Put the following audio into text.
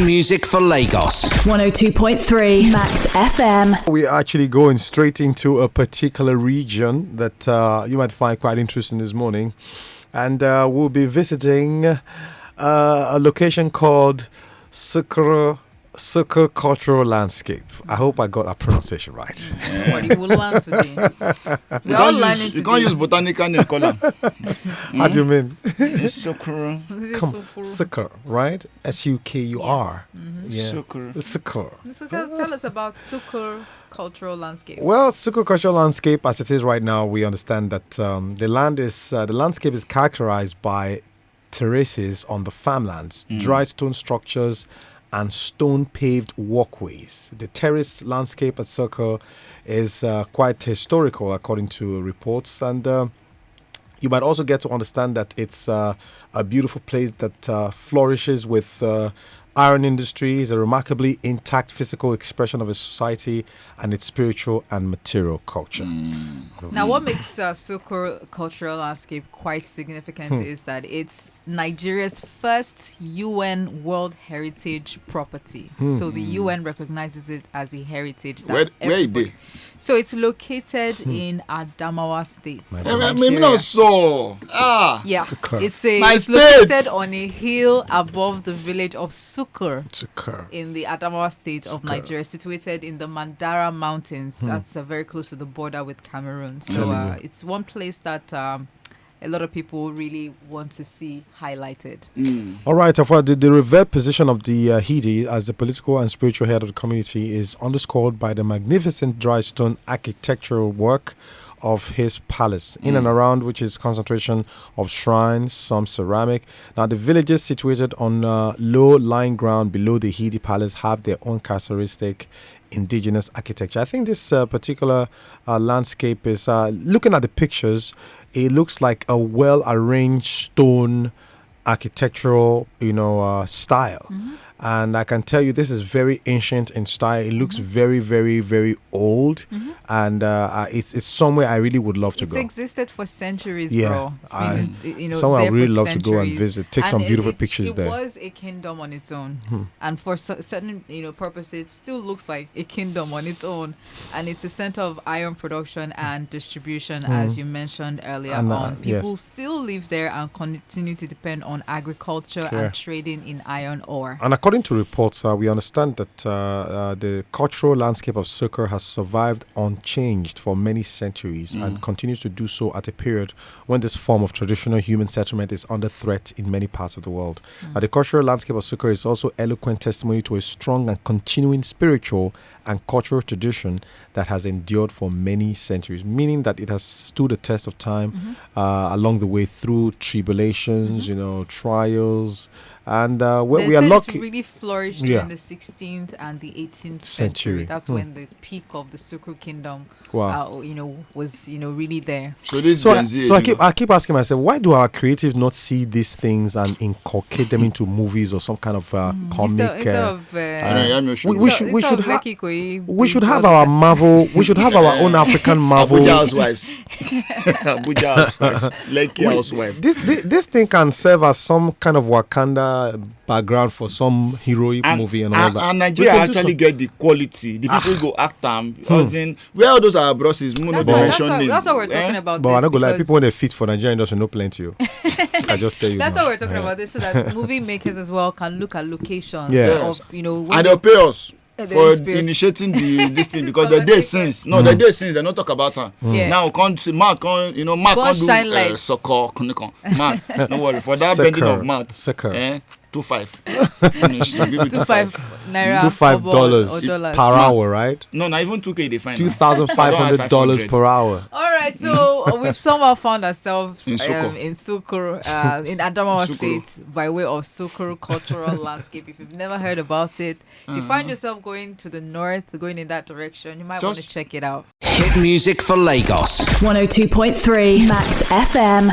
music for Lagos. 102.3 Max FM. We're actually going straight into a particular region that you might find quite interesting this morning. And we'll be visiting a location called Sukkur Cultural Landscape. I hope I got that pronunciation right. What you will learn today. We all learning today. You can't use botanical name column. How do you mean? Sukkur. Sukkur, right? Sukkur. Yeah. Sukkur. Sukkur. So tell us about Sukkur Cultural Landscape. Well, Sukkur Cultural Landscape, as it is right now, we understand that the landscape is characterized by terraces on the farmlands, dry stone structures, and stone-paved walkways. The terrace landscape at Sukkur is quite historical, according to reports, and you might also get to understand that it's a beautiful place that flourishes with iron industry. Is a remarkably intact physical expression of a society and its spiritual and material culture. Now, what makes Sukkur Cultural Landscape quite significant is that it's Nigeria's first UN World Heritage property. So the UN recognizes it as a heritage. That Where is it? So it's located in Adamawa State. Maybe not so. Yeah, Sukkur. it's located on a hill above the village of Sukkur Sukkur. in the Adamawa State of Nigeria, situated in the Mandara Mountains. That's very close to the border with Cameroon. So it's one place that a lot of people really want to see highlighted. All right, the revered position of the Hidi as the political and spiritual head of the community is underscored by the magnificent dry stone architectural work of his palace, in and around which is concentration of shrines, some ceramic. Now, the villages situated on low-lying ground below the Hidi Palace have their own characteristic indigenous architecture. I think this particular landscape is, looking at the pictures, it looks like a well-arranged stone architectural, style. And I can tell you this is very ancient in style. It looks very, very, very old. And it's somewhere I really would love to go. It's existed for centuries, Yeah, bro. It's been, somewhere I there really for love to go and centuries. visit. Take some beautiful pictures there. It was a kingdom on its own. And for certain purposes, it still looks like a kingdom on its own. And it's a center of iron production and distribution, as you mentioned earlier And, on. People yes. still live there and continue to depend on agriculture and trading in iron ore. And according to reports, we understand that the cultural landscape of Sukkur has survived unchanged for many centuries and continues to do so at a period when this form of traditional human settlement is under threat in many parts of the world. The cultural landscape of Sukkur is also eloquent testimony to a strong and continuing spiritual and cultural tradition that has endured for many centuries, meaning that it has stood the test of time along the way through tribulations, trials. And we are lucky. It really flourished during the 16th and the 18th century. That's when the peak of the Sukkur kingdom, was really there. So this So Gen Z, I keep asking myself, why do our creatives not see these things and inculcate them into movies or some kind of comic? We should have our Marvel. We should have our own African Marvel. Abuja Housewives. Abuja Housewives. Lekki Housewives. This thing can serve as some kind of Wakanda background for some heroic movie and all that. And Nigeria actually get the quality. The people go act them. Where all those are brosses, That's what we're talking about. But I'm not gonna lie, people when they fit for Nigerian industry know plenty. I just tell you. That's what we're talking about this, so that movie makers as well can look at locations of and they'll pay us for initiating this thing, because the day since they not talk about her. Now Mark can't do soccer. Mark, don't worry for that bending of mouth. 2.5 finish. $2.5 naira $2.5 per hour, right? No, not even 2K they find $2,500 per hour. All right, so we've somehow found ourselves in Sukkur, in Adamawa State, by way of Sukkur Cultural Landscape. If you've never heard about it, if you find yourself going to the north, going in that direction, you might want to check it out. Hit music for Lagos. 102.3 Max FM.